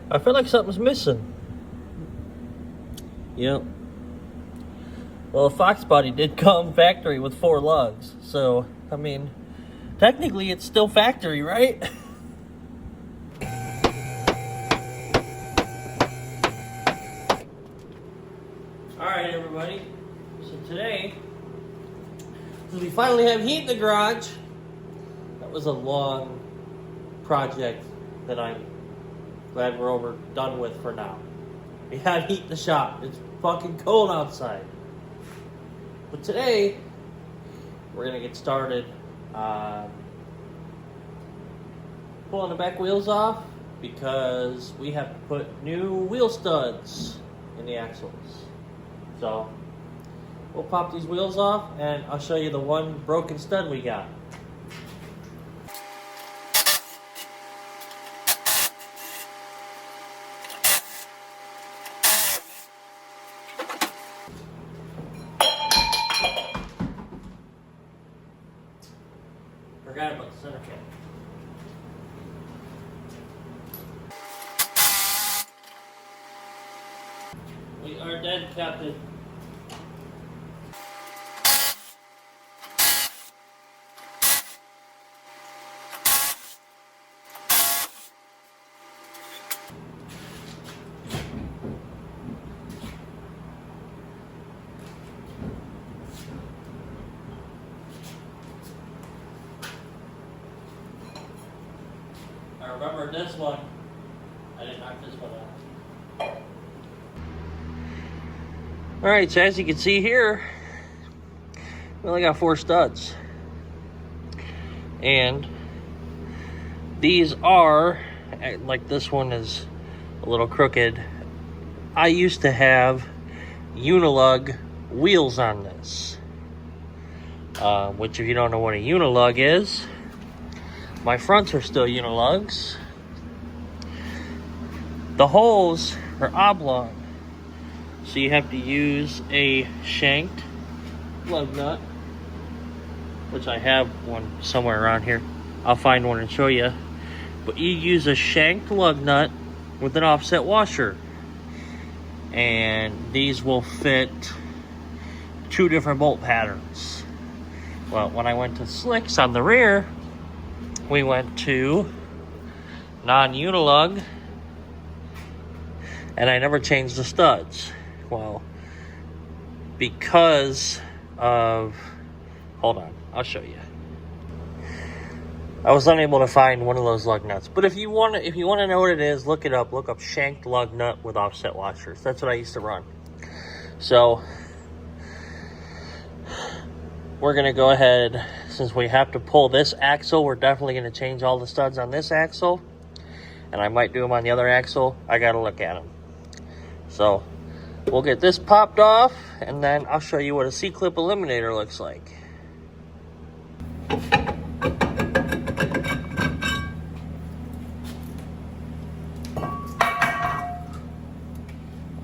I feel like something's missing. Yep. Well, the Fox body did come factory with 4 lugs. So, I mean, technically it's still factory, right? Alright, everybody. So today, since we finally have heat in the garage, that was a long project that I'm glad we're done with for now. We had heat in the shop. It's fucking cold outside. But today, we're gonna get started pulling the back wheels off because we have to put new wheel studs in the axles. So, we'll pop these wheels off and I'll show you the one broken stud we got. Forgot about the center cap. We are dead, Captain. I remember this one. I didn't knock this one out. Alright, so as you can see here, we only got 4 studs. And these are, like this one is a little crooked. I used to have unilug wheels on this. Which if you don't know what a unilug is, my fronts are still unilugs. The holes are oblong, so you have to use a shanked lug nut, which I have one somewhere around here. I'll find one and show you. But you use a shanked lug nut with an offset washer, and these will fit 2 different bolt patterns. Well, when I went to slicks on the rear, we went to non-unilug, and I never changed the studs. Well, because of, hold on, I'll show you. I was unable to find one of those lug nuts. But if you want to know what it is, look it up. Look up shanked lug nut with offset washers. That's what I used to run. So we're gonna go ahead, since we have to pull this axle, we're definitely gonna change all the studs on this axle, and I might do them on the other axle. I gotta look at them. So we'll get this popped off, and then I'll show you what a C-clip eliminator looks like.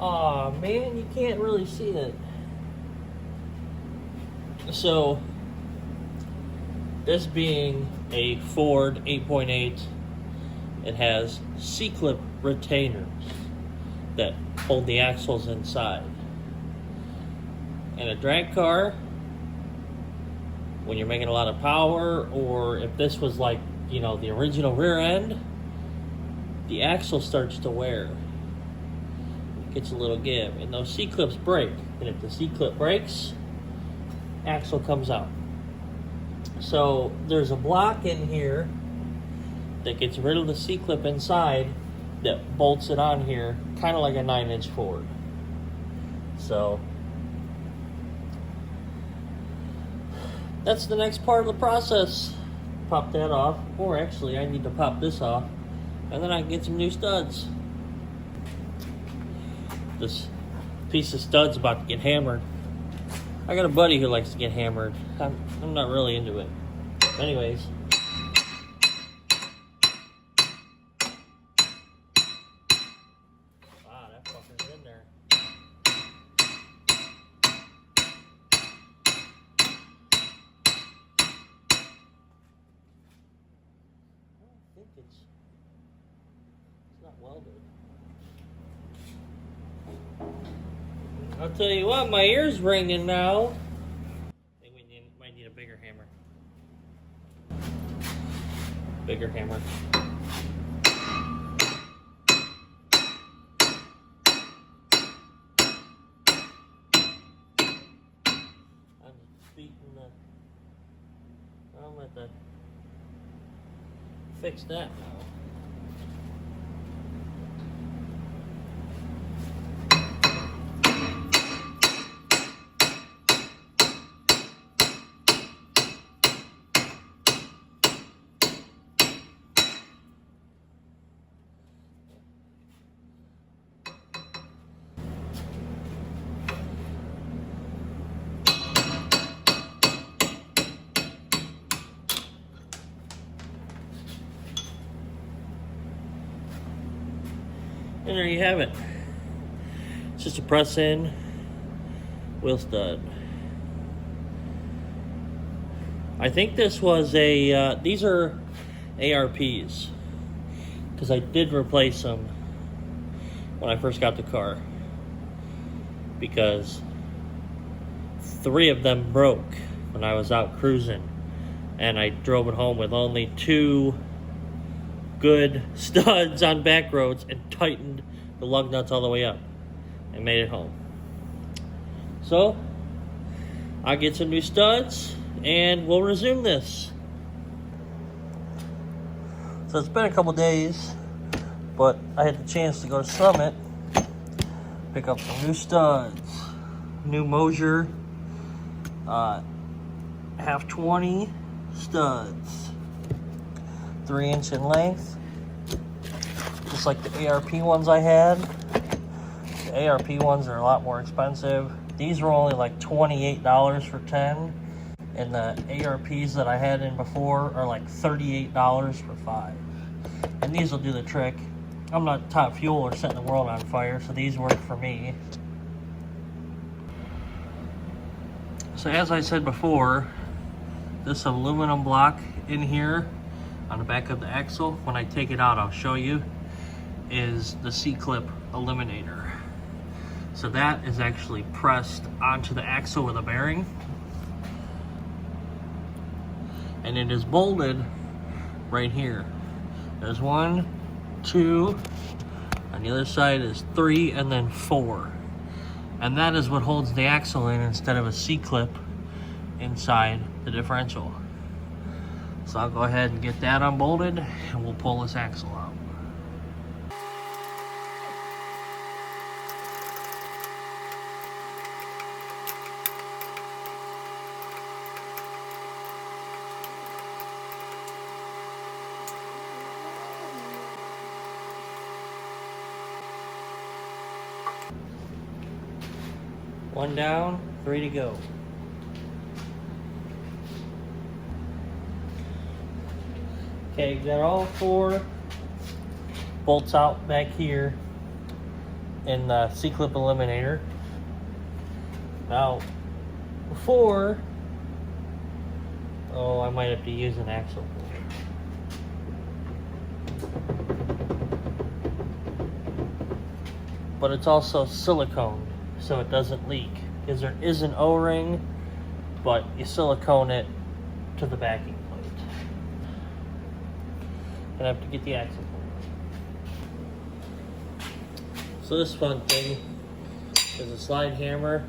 Aw, man, you can't really see it. So, this being a Ford 8.8, it has C-clip retainers that hold the axles inside. In a drag car, when you're making a lot of power, or if this was like, you know, the original rear end, the axle starts to wear. It gets a little give, and those C-clips break. And if the C-clip breaks, axle comes out. So there's a block in here that gets rid of the C-clip inside that bolts it on here, kind of like a 9-inch Ford. So that's the next part of the process. Pop that off, or actually I need to pop this off, and then I can get some new studs. This piece of stud's about to get hammered. I got a buddy who likes to get hammered. I'm not really into it. Anyways. Wow, that fucker's in there. I think it's not welded. I'll tell you what, my ear's ringing now. I think we might need a bigger hammer. Bigger hammer. I'm beating the... I'm at the... Fix that now. And there you have it. It's just a press in wheel stud. I think this was a, these are ARPs, because I did replace them when I first got the car, because 3 of them broke when I was out cruising, and I drove it home with only 2 good studs on back roads and tightened the lug nuts all the way up and made it home. So I'll get some new studs and we'll resume this. So it's been a couple days, but I had the chance to go to Summit, pick up some new studs, new Mosier half 20 studs, 3-inch in length, just like the ARP ones I had. The ARP ones are a lot more expensive. These were only like $28 for 10, and the ARPs that I had in before are like $38 for 5. And these will do the trick. I'm not top fuel or setting the world on fire, so these work for me. So as I said before, this aluminum block in here on the back of the axle, when I take it out I'll show you, is the C-clip eliminator. So that is actually pressed onto the axle with a bearing, and it is bolted right here. There's 1, 2, on the other side is 3, and then 4, and that is what holds the axle in instead of a C-clip inside the differential. So I'll go ahead and get that unbolted and we'll pull this axle out. One down, 3 to go. Okay, got all 4 bolts out back here in the C-clip eliminator. Now, before, I might have to use an axle but it's also silicone, so it doesn't leak. Because there is an O-ring, but you silicone it to the backing plate. Gonna have to get the axle pulled. So this fun thing is a slide hammer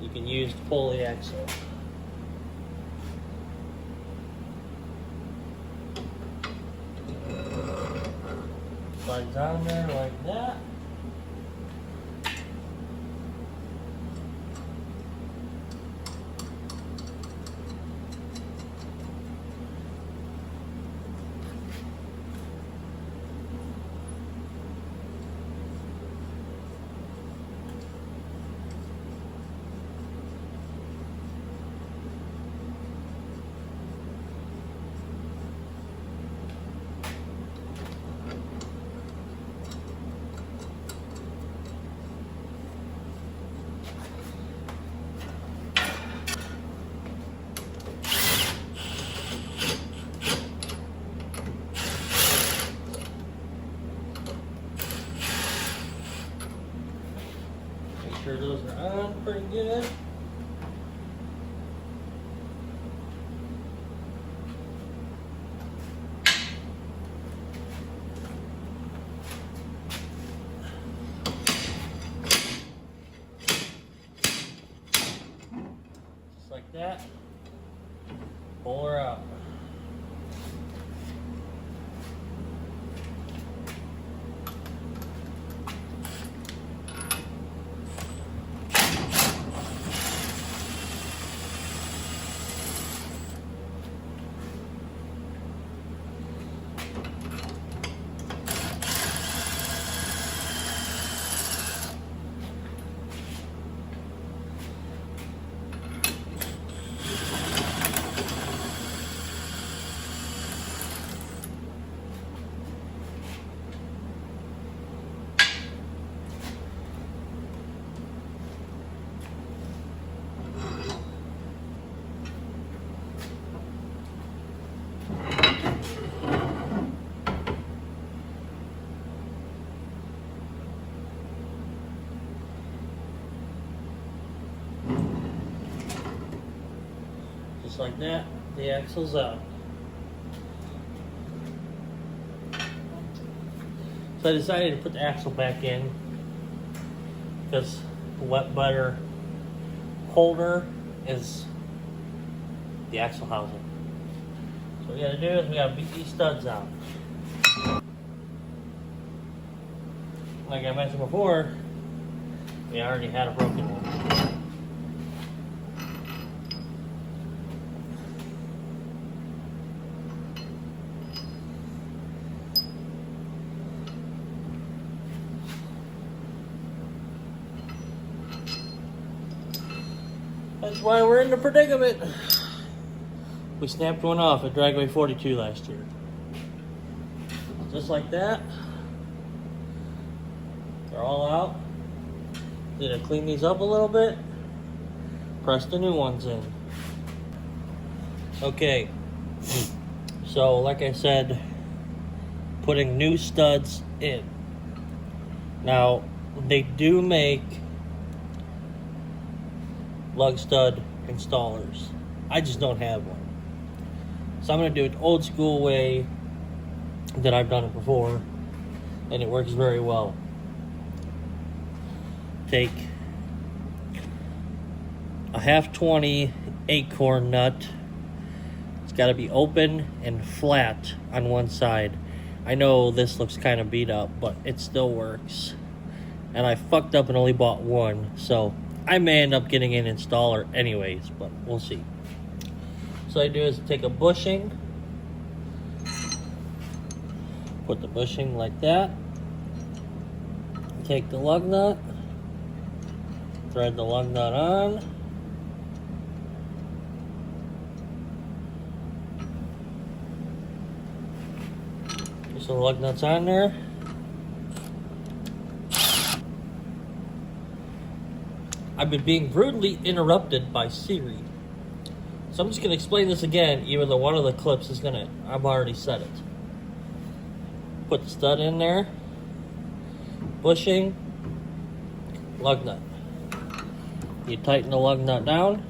you can use to pull the axle. Slides on there like that. sure those are on pretty good. Just like that. Pull her out. Just like that, the axle's out. So I decided to put the axle back in because the wet butter holder is the axle housing. So what we gotta do is we gotta beat these studs out. Like I mentioned before, we already had a broken one. That's why we're in the predicament. We snapped one off at Dragway 42 last year. Just like that. They're all out. Gonna clean these up a little bit. Press the new ones in. Okay. So, like I said, putting new studs in. Now, they do make lug stud installers. I just don't have one. So I'm going to do it old school way that I've done it before, and it works very well. Take a 1/2-20 acorn nut. It's got to be open and flat on one side. I know this looks kind of beat up, but it still works. And I fucked up and only bought one, so I may end up getting an installer anyways, but we'll see. So what I do is take a bushing, put the bushing like that, take the lug nut, thread the lug nut on, so the lug nut's on there. I've been being brutally interrupted by Siri. So I'm just going to explain this again, even though one of the clips is I've already said it. Put the stud in there. Bushing. Lug nut. You tighten the lug nut down.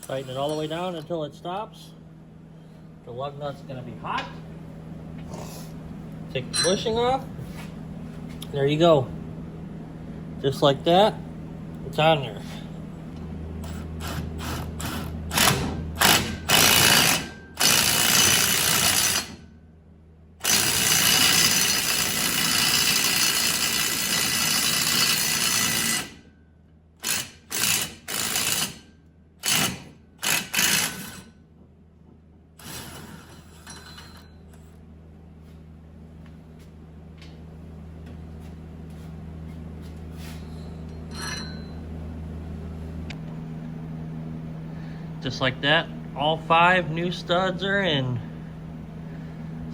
Tighten it all the way down until it stops. The lug nut's going to be hot. Take the bushing off. There you go. Just like that. It's on there. Just like that, all 5 new studs are in.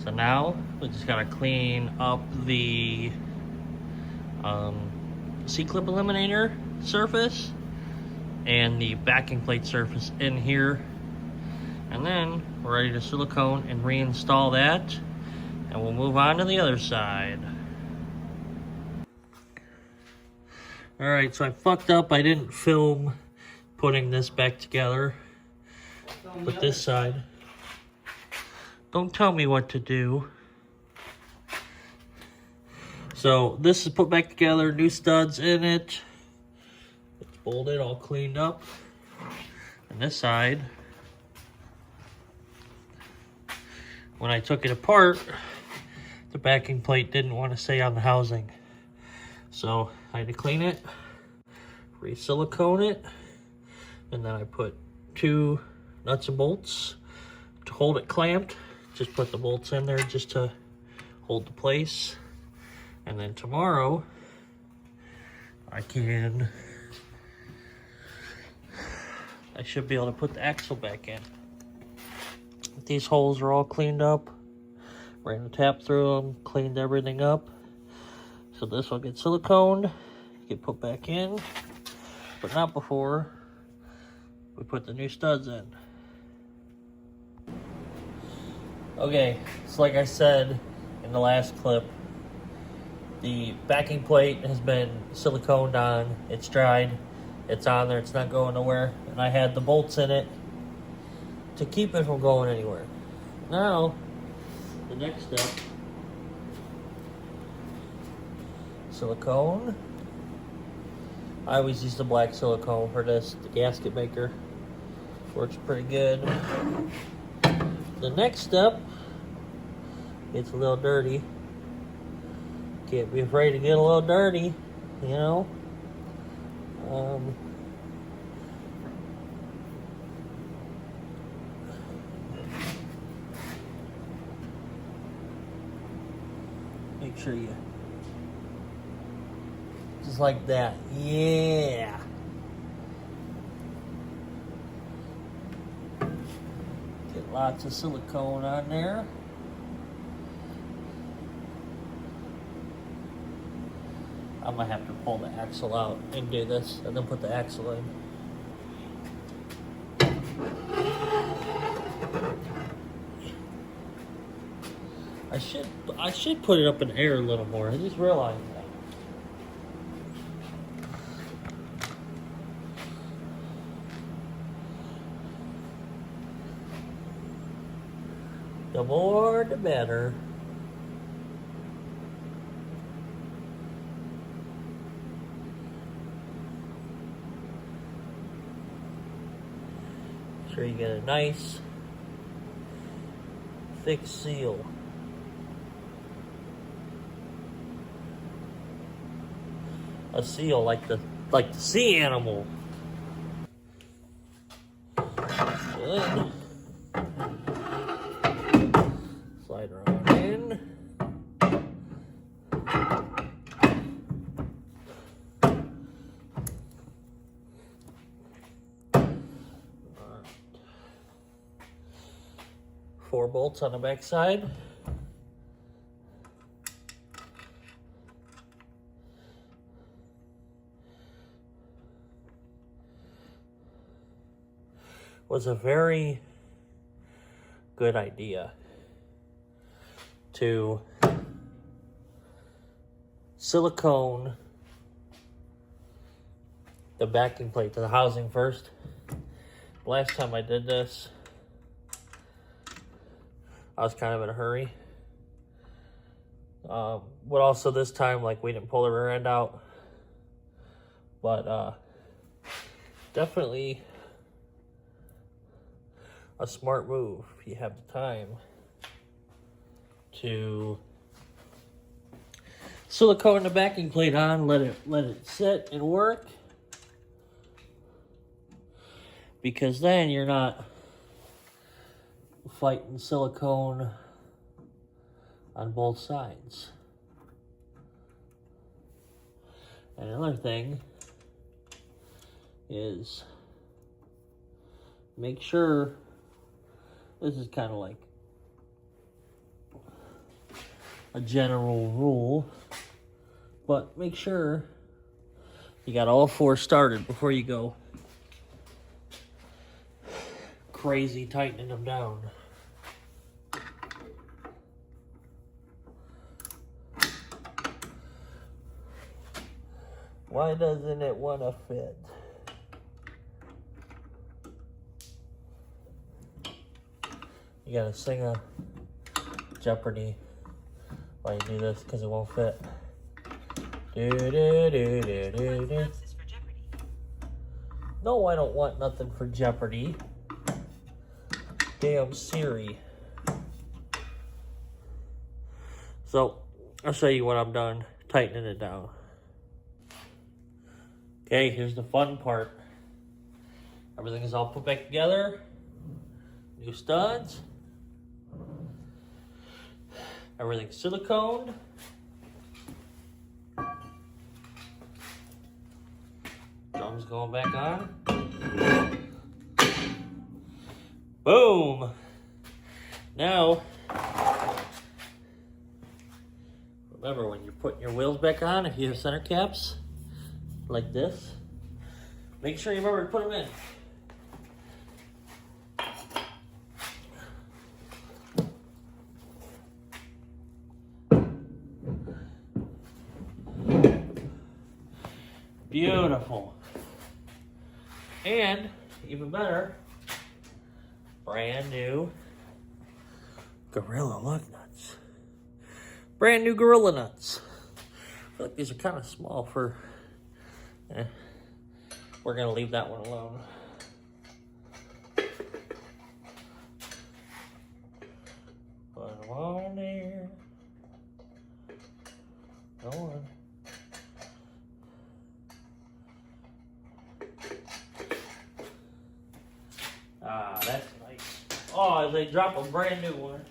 So now we just gotta clean up the C-clip eliminator surface and the backing plate surface in here. And then we're ready to silicone and reinstall that. And we'll move on to the other side. Alright, so I fucked up. I didn't film putting this back together. But this side. Don't tell me what to do. So this is put back together, new studs in it. It's bolted, all cleaned up. And this side, when I took it apart, the backing plate didn't want to stay on the housing. So I had to clean it, re-silicone it, and then I put 2 nuts and bolts to hold it clamped. Just put the bolts in there just to hold the place. And then tomorrow, I should be able to put the axle back in. These holes are all cleaned up. Ran a tap through them, cleaned everything up. So this will get siliconed, get put back in, but not before we put the new studs in. Okay, so like I said in the last clip, the backing plate has been siliconed on, it's dried, it's on there, it's not going nowhere, and I had the bolts in it to keep it from going anywhere. Now, the next step, silicone. I always use the black silicone for this, the gasket maker. Works pretty good. The next step, it's a little dirty. Can't be afraid to get a little dirty, you know. Make sure you, just like that, yeah. Get lots of silicone on there. I'm gonna have to pull the axle out and do this, and then put the axle in. I should put it up in air a little more. I just realized that. The more, the better. Make sure you get a nice thick seal. A seal like the sea animal. Good. Slide her on in. Right. 4 bolts on the back side. Was a very good idea to silicone the backing plate to the housing first. Last time I did this, I was kind of in a hurry. But also this time, like, we didn't pull the rear end out. But definitely a smart move if you have the time to silicone the backing plate on, let it sit and work, because then you're not fighting silicone on both sides. And another thing is, make sure, this is kind of like a general rule, but make sure you got all four started before you go crazy tightening them down. Why doesn't it want to fit? You gotta sing a Jeopardy while you do this because it won't fit. Do, do, do, do, do, do. No, I don't want nothing for Jeopardy. Damn Siri. So, I'll show you when I'm done tightening it down. Okay, here's the fun part. Everything is all put back together. New studs. Everything's siliconed. Drums going back on. Boom! Now, remember when you're putting your wheels back on, if you have center caps like this, make sure you remember to put them in. Beautiful. And even better, brand new Gorilla lug nuts. Brand new Gorilla nuts. I feel like these are kind of small for, we're gonna leave that one alone. Put them on there. Go on. Ah, that's nice. Oh, they drop a brand new one.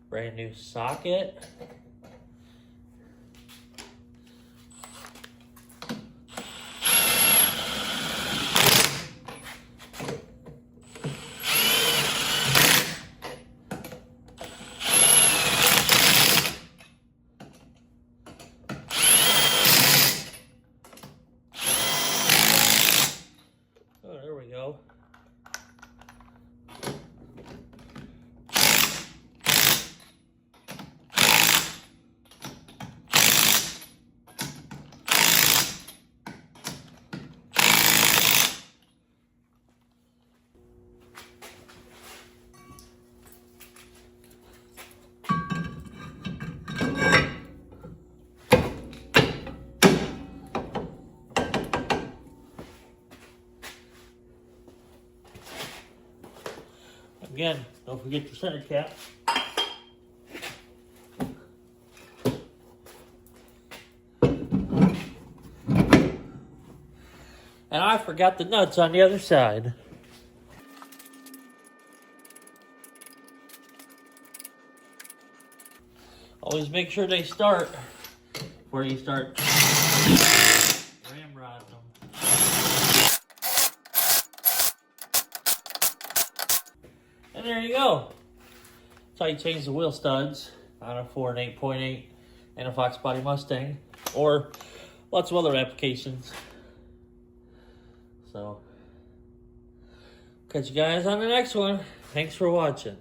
Brand new socket. Oh, there we go. Again, don't forget your center cap. And I forgot the nuts on the other side. Always make sure they start before you start ramrodding them. And there you go. That's how you change the wheel studs on a Ford 8.8 and a Fox Body Mustang, or lots of other applications. So, catch you guys on the next one. Thanks for watching.